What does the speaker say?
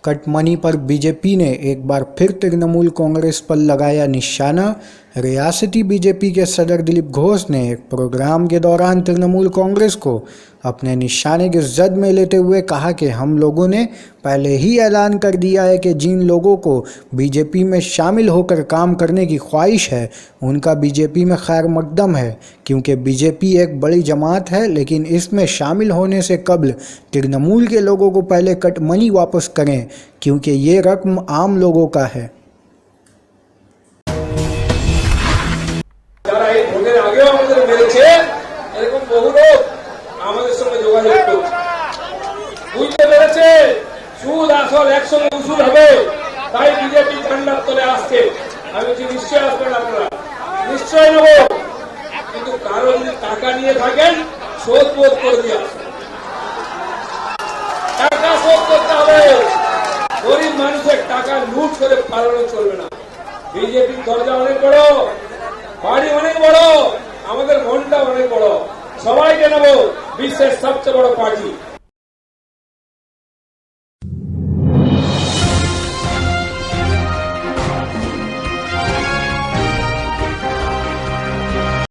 Cut money पर BJP ने एक बार फिर तृणमूल कांग्रेस पर लगाया निशाना। रियासती बीजेपी के सदर दिलीप घोष ने एक प्रोग्राम के दौरान तृणमूल कांग्रेस को अपने निशाने की जद में लेते हुए कहा कि हम लोगों ने पहले ही ऐलान कर दिया है कि जिन लोगों को बीजेपी में शामिल होकर काम करने की ख्वाहिश है उनका बीजेपी में खैर मकदम है, क्योंकि बीजेपी एक बड़ी जमात है, लेकिन इसमें शामिल होने से कबल तृणमूल के लोगों को पहले कटमनी वापस करें, क्योंकि ये रकम आम लोगों का है। আগেও আমাদের মেরেছে, এরকম বহু লোক আমাদের সঙ্গে যোগাযোগ করছে, বুঝতে পেরেছে সুদ আসল একসঙ্গে উসুল হবে, তাই বিজেপি ঠান্ডার তলে আসছে। আমি বলছি নিশ্চয় আসবেন আপনারা, নিশ্চয় নেব, কিন্তু কারো যদি টাকা নিয়ে থাকেন শোধ বোধ করে দিয়ে আসবেন। টাকা শোধ করতে হবে, গরিব মানুষের টাকা লুট করে পালানো চলবে না। বিজেপির দরজা অনেক বড়, বাড়ি অনেক বড়, আমাদের মনটা অনেক বড়, সবাইকে নেব বিশ্বের সবচেয়ে বড় পার্টি।